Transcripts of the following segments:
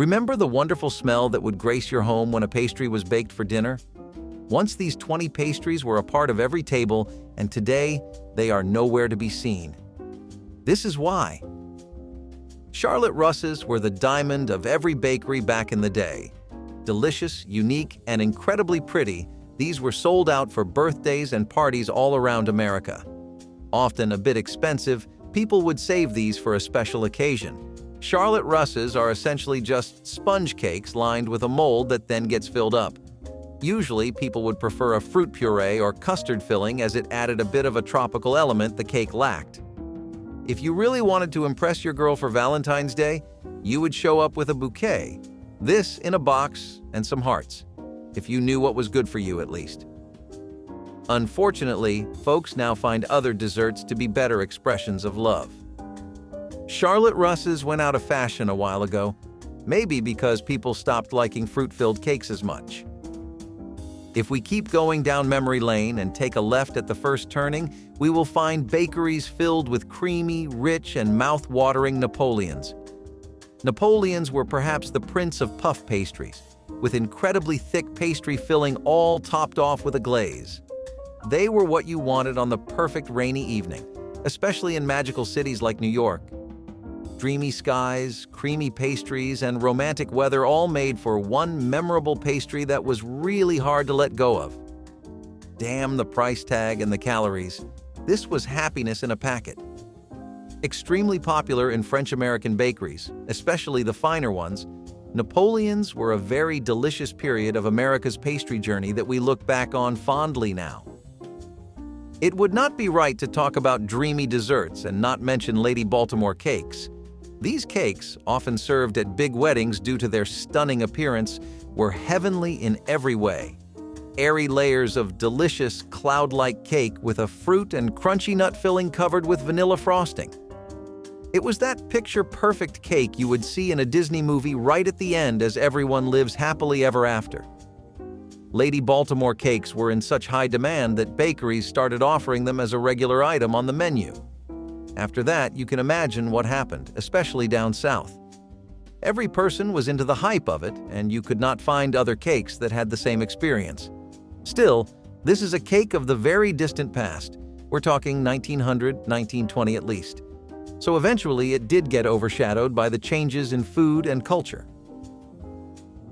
Remember the wonderful smell that would grace your home when a pastry was baked for dinner? Once these 20 pastries were a part of every table, and today they are nowhere to be seen. This is why. Charlotte Russes were the diamond of every bakery back in the day. Delicious, unique, and incredibly pretty, these were sold out for birthdays and parties all around America. Often a bit expensive, people would save these for a special occasion. Charlotte Russes are essentially just sponge cakes lined with a mold that then gets filled up. Usually, people would prefer a fruit puree or custard filling as it added a bit of a tropical element the cake lacked. If you really wanted to impress your girl for Valentine's Day, you would show up with a bouquet, this in a box, and some hearts, if you knew what was good for you at least. Unfortunately, folks now find other desserts to be better expressions of love. Charlotte Russes went out of fashion a while ago, maybe because people stopped liking fruit-filled cakes as much. If we keep going down memory lane and take a left at the first turning, we will find bakeries filled with creamy, rich, and mouth-watering Napoleons. Napoleons were perhaps the prince of puff pastries, with incredibly thick pastry filling all topped off with a glaze. They were what you wanted on the perfect rainy evening, especially in magical cities like New York. Dreamy skies, creamy pastries, and romantic weather all made for one memorable pastry that was really hard to let go of. Damn the price tag and the calories. This was happiness in a packet. Extremely popular in French-American bakeries, especially the finer ones, Napoleons were a very delicious period of America's pastry journey that we look back on fondly now. It would not be right to talk about dreamy desserts and not mention Lady Baltimore cakes. These cakes, often served at big weddings due to their stunning appearance, were heavenly in every way. Airy layers of delicious, cloud-like cake with a fruit and crunchy nut filling covered with vanilla frosting. It was that picture-perfect cake you would see in a Disney movie right at the end as everyone lives happily ever after. Lady Baltimore cakes were in such high demand that bakeries started offering them as a regular item on the menu. After that, you can imagine what happened, especially down south. Every person was into the hype of it, and you could not find other cakes that had the same experience. Still, this is a cake of the very distant past. We're talking 1900, 1920 at least. So eventually it did get overshadowed by the changes in food and culture.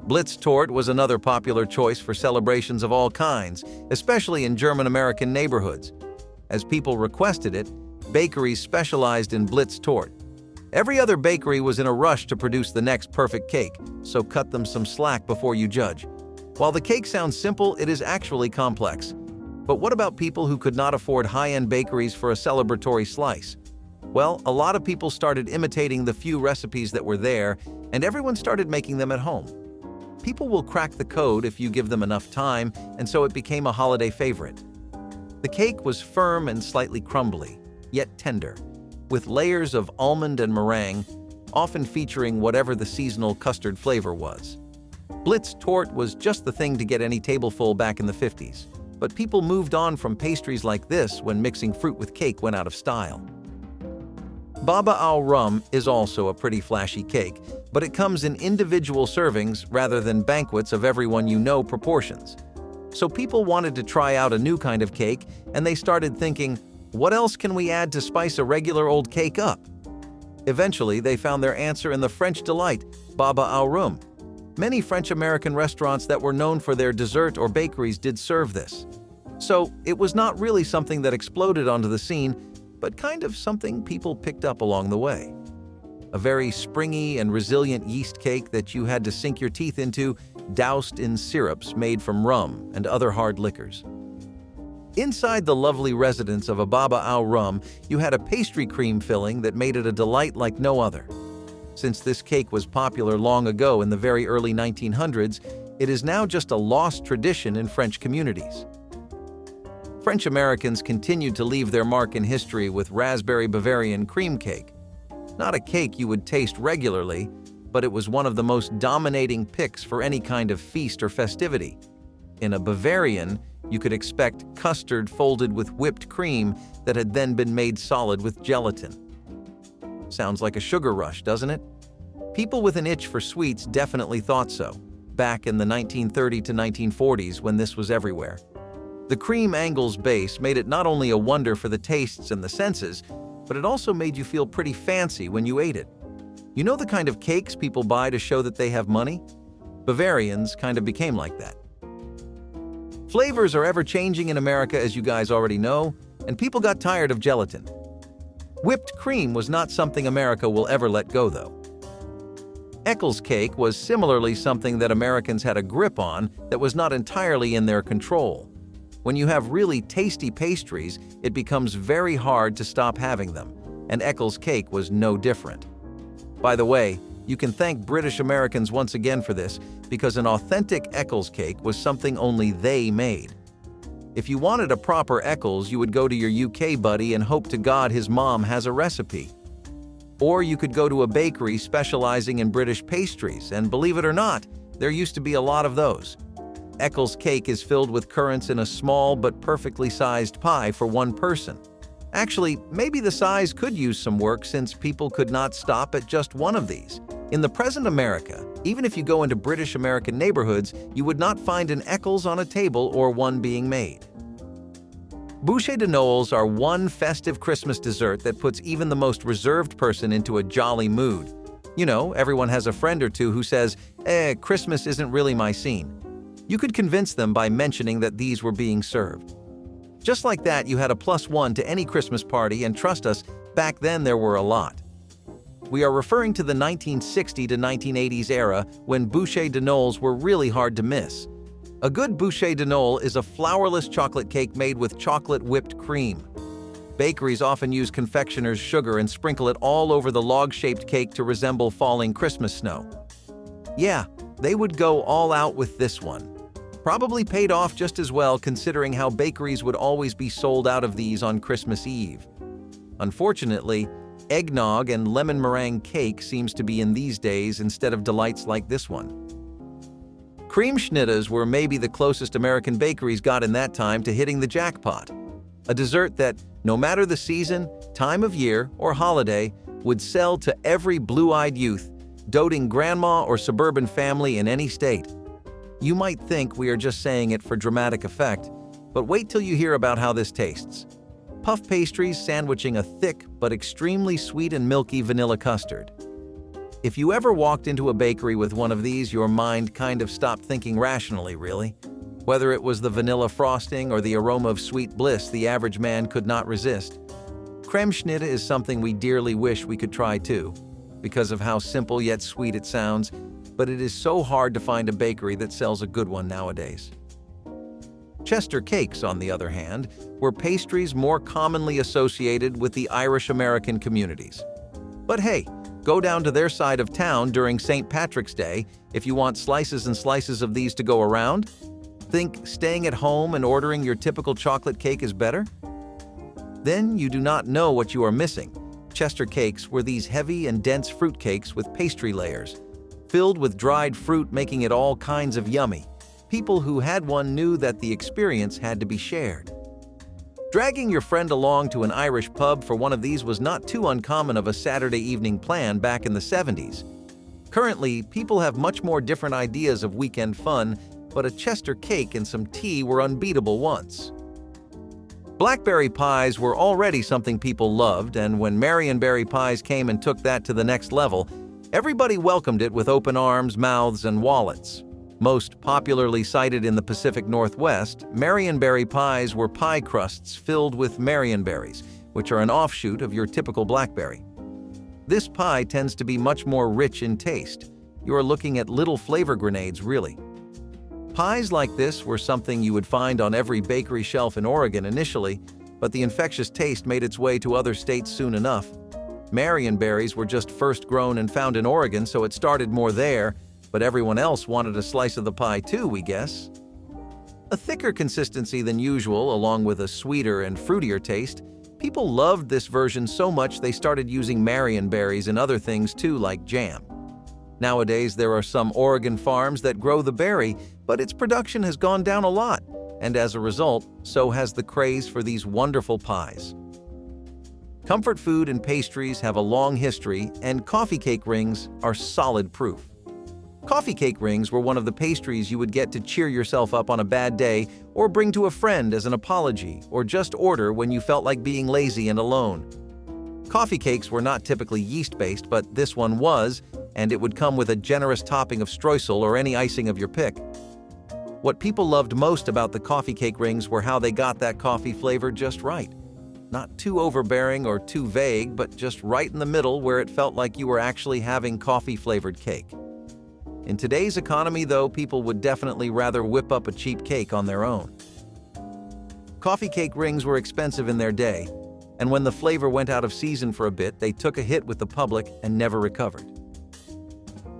Blitztorte was another popular choice for celebrations of all kinds, especially in German-American neighborhoods. As people requested it, bakeries specialized in Blitztorte. Every other bakery was in a rush to produce the next perfect cake, so cut them some slack before you judge. While the cake sounds simple, it is actually complex. But what about people who could not afford high-end bakeries for a celebratory slice? Well, a lot of people started imitating the few recipes that were there, and everyone started making them at home. People will crack the code if you give them enough time, and so it became a holiday favorite. The cake was firm and slightly crumbly, yet tender, with layers of almond and meringue, often featuring whatever the seasonal custard flavor was. Blitztorte was just the thing to get any tableful back in the 50s, but people moved on from pastries like this when mixing fruit with cake went out of style. Baba Al Rum is also a pretty flashy cake, but it comes in individual servings rather than banquets of everyone you know proportions. So people wanted to try out a new kind of cake, and they started thinking, what else can we add to spice a regular old cake up? Eventually, they found their answer in the French delight, Baba Al Rum. Many French-American restaurants that were known for their dessert or bakeries did serve this. So it was not really something that exploded onto the scene, but kind of something people picked up along the way. A very springy and resilient yeast cake that you had to sink your teeth into, doused in syrups made from rum and other hard liquors. Inside the lovely residence of a Baba Al Rum, you had a pastry cream filling that made it a delight like no other. Since this cake was popular long ago in the very early 1900s, it is now just a lost tradition in French communities. French Americans continued to leave their mark in history with raspberry Bavarian cream cake. Not a cake you would taste regularly, but it was one of the most dominating picks for any kind of feast or festivity. In a Bavarian, you could expect custard folded with whipped cream that had then been made solid with gelatin. Sounds like a sugar rush, doesn't it? People with an itch for sweets definitely thought so, back in the 1930s to 1940s when this was everywhere. The cream angles base made it not only a wonder for the tastes and the senses, but it also made you feel pretty fancy when you ate it. You know the kind of cakes people buy to show that they have money? Bavarians kind of became like that. Flavors are ever-changing in America, as you guys already know, and people got tired of gelatin. Whipped cream was not something America will ever let go, though. Eccles cake was similarly something that Americans had a grip on that was not entirely in their control. When you have really tasty pastries, it becomes very hard to stop having them, and Eccles cake was no different. By the way, you can thank British Americans once again for this, because an authentic Eccles cake was something only they made. If you wanted a proper Eccles, you would go to your UK buddy and hope to God his mom has a recipe. Or you could go to a bakery specializing in British pastries, and believe it or not, there used to be a lot of those. Eccles cake is filled with currants in a small but perfectly sized pie for one person. Actually, maybe the size could use some work since people could not stop at just one of these. In the present America, even if you go into British American neighborhoods, you would not find an Eccles on a table or one being made. Bouchées de Noël are one festive Christmas dessert that puts even the most reserved person into a jolly mood. You know, everyone has a friend or two who says, Christmas isn't really my scene. You could convince them by mentioning that these were being served. Just like that, you had a +1 to any Christmas party, and trust us, back then there were a lot. We are referring to the 1960s to 1980s era when Bouchées de Noël were really hard to miss. A good Bouchées de Noël is a flourless chocolate cake made with chocolate whipped cream. Bakeries often use confectioner's sugar and sprinkle it all over the log-shaped cake to resemble falling Christmas snow. Yeah, they would go all out with this one. Probably paid off just as well considering how bakeries would always be sold out of these on Christmas Eve. Unfortunately, eggnog and lemon meringue cake seems to be in these days instead of delights like this one. Cream schnittas were maybe the closest American bakeries got in that time to hitting the jackpot. A dessert that, no matter the season, time of year, or holiday, would sell to every blue-eyed youth, doting grandma or suburban family in any state. You might think we are just saying it for dramatic effect, but wait till you hear about how this tastes. Puff pastries sandwiching a thick but extremely sweet and milky vanilla custard. If you ever walked into a bakery with one of these, your mind kind of stopped thinking rationally, really. Whether it was the vanilla frosting or the aroma of sweet bliss the average man could not resist. Creme schnitte is something we dearly wish we could try too, because of how simple yet sweet it sounds, but it is so hard to find a bakery that sells a good one nowadays. Chester cakes, on the other hand, were pastries more commonly associated with the Irish-American communities. But hey, go down to their side of town during St. Patrick's Day if you want slices and slices of these to go around. Think staying at home and ordering your typical chocolate cake is better? Then you do not know what you are missing. Chester cakes were these heavy and dense fruit cakes with pastry layers, filled with dried fruit, making it all kinds of yummy. People who had one knew that the experience had to be shared. Dragging your friend along to an Irish pub for one of these was not too uncommon of a Saturday evening plan back in the 70s. Currently, people have much more different ideas of weekend fun, but a Chester cake and some tea were unbeatable once. Blackberry pies were already something people loved, and when Marionberry pies came and took that to the next level, everybody welcomed it with open arms, mouths, and wallets. Most popularly cited in the Pacific Northwest, Marionberry pies were pie crusts filled with marionberries, which are an offshoot of your typical blackberry. This pie tends to be much more rich in taste. You are looking at little flavor grenades, really. Pies like this were something you would find on every bakery shelf in Oregon initially, but the infectious taste made its way to other states soon enough. Marionberries were just first grown and found in Oregon, so it started more there, but everyone else wanted a slice of the pie too, we guess. A thicker consistency than usual, along with a sweeter and fruitier taste, people loved this version so much they started using marionberries in other things too, like jam. Nowadays, there are some Oregon farms that grow the berry, but its production has gone down a lot, and as a result, so has the craze for these wonderful pies. Comfort food and pastries have a long history, and coffee cake rings are solid proof. Coffee cake rings were one of the pastries you would get to cheer yourself up on a bad day, or bring to a friend as an apology, or just order when you felt like being lazy and alone. Coffee cakes were not typically yeast-based, but this one was, and it would come with a generous topping of streusel or any icing of your pick. What people loved most about the coffee cake rings were how they got that coffee flavor just right. Not too overbearing or too vague, but just right in the middle where it felt like you were actually having coffee-flavored cake. In today's economy, though, people would definitely rather whip up a cheap cake on their own. Coffee cake rings were expensive in their day, and when the flavor went out of season for a bit, they took a hit with the public and never recovered.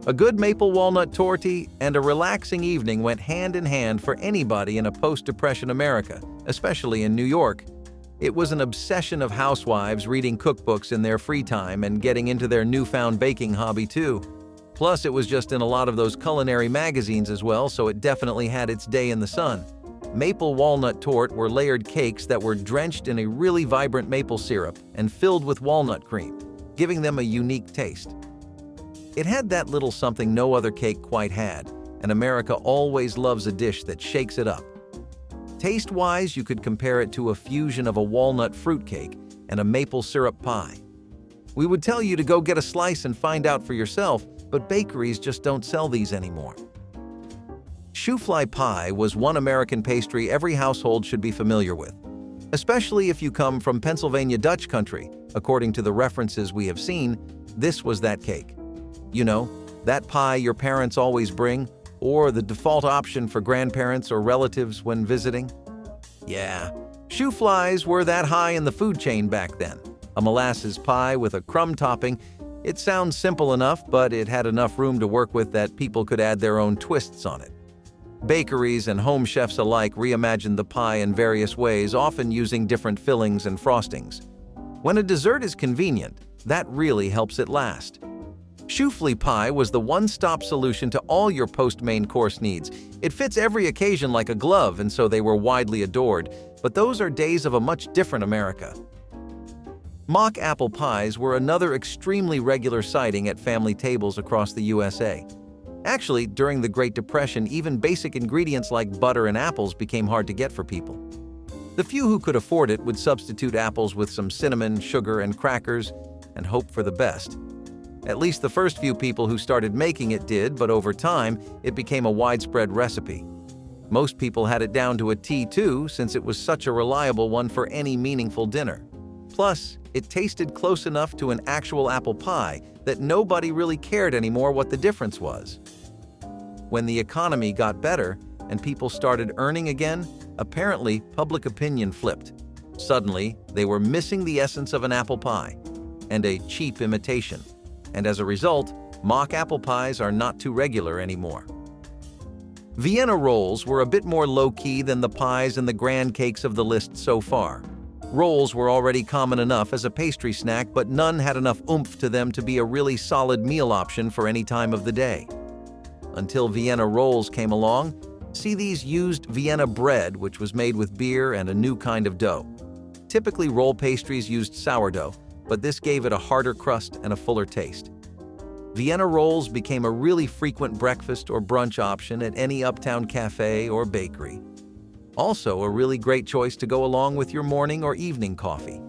A good maple walnut torte and a relaxing evening went hand in hand for anybody in a post-Depression America, especially in New York. It was an obsession of housewives reading cookbooks in their free time and getting into their newfound baking hobby too. Plus, it was just in a lot of those culinary magazines as well, so it definitely had its day in the sun. Maple walnut torte were layered cakes that were drenched in a really vibrant maple syrup and filled with walnut cream, giving them a unique taste. It had that little something no other cake quite had, and America always loves a dish that shakes it up. Taste-wise, you could compare it to a fusion of a walnut fruitcake and a maple syrup pie. We would tell you to go get a slice and find out for yourself, but bakeries just don't sell these anymore. Shoofly pie was one American pastry every household should be familiar with, especially if you come from Pennsylvania Dutch country. According to the references we have seen, this was that cake. You know, that pie your parents always bring, or the default option for grandparents or relatives when visiting. Yeah, shooflies were that high in the food chain back then. A molasses pie with a crumb topping. It sounds simple enough, but it had enough room to work with that people could add their own twists on it. Bakeries and home chefs alike reimagined the pie in various ways, often using different fillings and frostings. When a dessert is convenient, that really helps it last. Shoofly pie was the one-stop solution to all your post-main course needs. It fits every occasion like a glove, and so they were widely adored. But those are days of a much different America. Mock apple pies were another extremely regular sighting at family tables across the USA. Actually, during the Great Depression, even basic ingredients like butter and apples became hard to get for people. The few who could afford it would substitute apples with some cinnamon, sugar, and crackers and hope for the best. At least the first few people who started making it did, but over time, it became a widespread recipe. Most people had it down to a T too, since it was such a reliable one for any meaningful dinner. Plus, it tasted close enough to an actual apple pie that nobody really cared anymore what the difference was. When the economy got better and people started earning again, apparently public opinion flipped. Suddenly, they were missing the essence of an apple pie and a cheap imitation. And as a result, mock apple pies are not too regular anymore. Vienna rolls were a bit more low-key than the pies and the grand cakes of the list so far. Rolls were already common enough as a pastry snack, but none had enough oomph to them to be a really solid meal option for any time of the day. Until Vienna rolls came along, see these used Vienna bread, which was made with beer and a new kind of dough. Typically, roll pastries used sourdough, but this gave it a harder crust and a fuller taste. Vienna rolls became a really frequent breakfast or brunch option at any uptown cafe or bakery. Also, a really great choice to go along with your morning or evening coffee.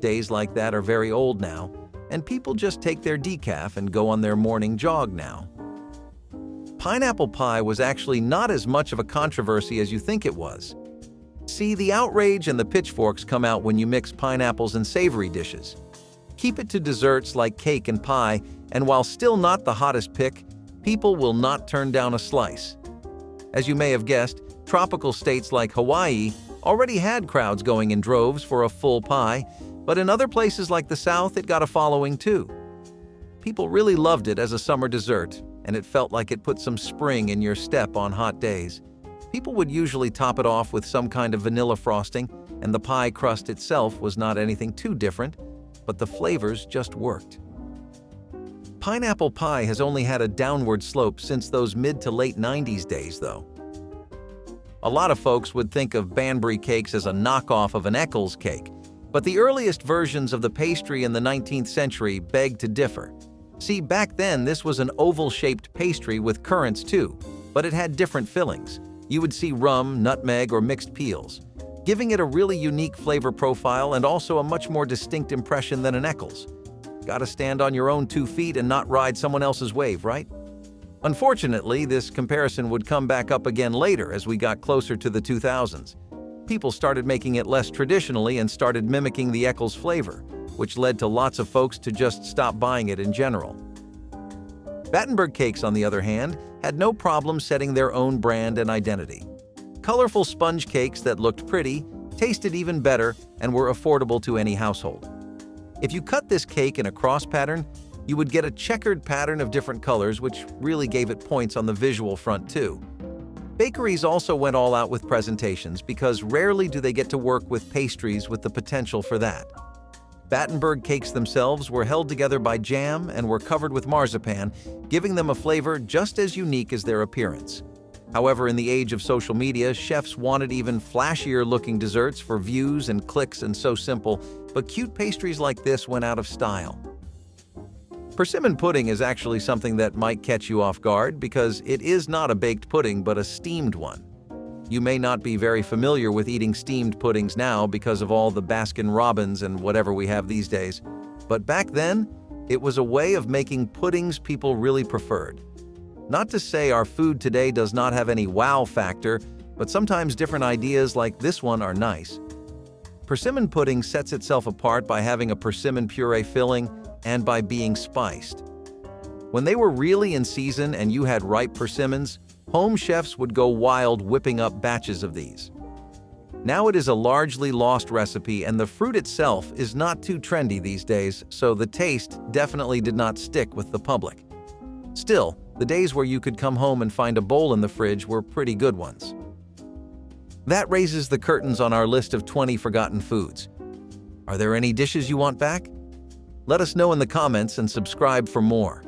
Days like that are very old now, and people just take their decaf and go on their morning jog now. Pineapple pie was actually not as much of a controversy as you think it was. See, the outrage and the pitchforks come out when you mix pineapples in savory dishes. Keep it to desserts like cake and pie, and while still not the hottest pick, people will not turn down a slice. As you may have guessed, tropical states like Hawaii already had crowds going in droves for a full pie, but in other places like the South, it got a following too. People really loved it as a summer dessert, and it felt like it put some spring in your step on hot days. People would usually top it off with some kind of vanilla frosting, and the pie crust itself was not anything too different, but the flavors just worked. Pineapple pie has only had a downward slope since those mid to late 90s days, though. A lot of folks would think of Banbury cakes as a knockoff of an Eccles cake, But the earliest versions of the pastry in the 19th century beg to differ. See, back then this was an oval-shaped pastry with currants too, but it had different fillings. You would see rum, nutmeg, or mixed peels, giving it a really unique flavor profile and also a much more distinct impression than an Eccles. Gotta stand on your own 2 feet and not ride someone else's wave, right? Unfortunately, this comparison would come back up again later as we got closer to the 2000s. People started making it less traditionally and started mimicking the Eccles flavor, which led to lots of folks to just stop buying it in general. Battenberg cakes, on the other hand, had no problem setting their own brand and identity. Colorful sponge cakes that looked pretty, tasted even better, and were affordable to any household. If you cut this cake in a cross pattern, you would get a checkered pattern of different colors, which really gave it points on the visual front too. Bakeries also went all out with presentations because rarely do they get to work with pastries with the potential for that. Battenberg cakes themselves were held together by jam and were covered with marzipan, giving them a flavor just as unique as their appearance. However, in the age of social media, chefs wanted even flashier-looking desserts for views and clicks, and so simple, but cute pastries like this went out of style. Persimmon pudding is actually something that might catch you off guard because it is not a baked pudding but a steamed one. You may not be very familiar with eating steamed puddings now because of all the Baskin-Robbins and whatever we have these days, but back then, it was a way of making puddings people really preferred. Not to say our food today does not have any wow factor, but sometimes different ideas like this one are nice. Persimmon pudding sets itself apart by having a persimmon puree filling and by being spiced. When they were really in season and you had ripe persimmons, home chefs would go wild whipping up batches of these. Now it is a largely lost recipe and the fruit itself is not too trendy these days, so the taste definitely did not stick with the public. Still, the days where you could come home and find a bowl in the fridge were pretty good ones. That raises the curtains on our list of 20 forgotten foods. Are there any dishes you want back? Let us know in the comments and subscribe for more.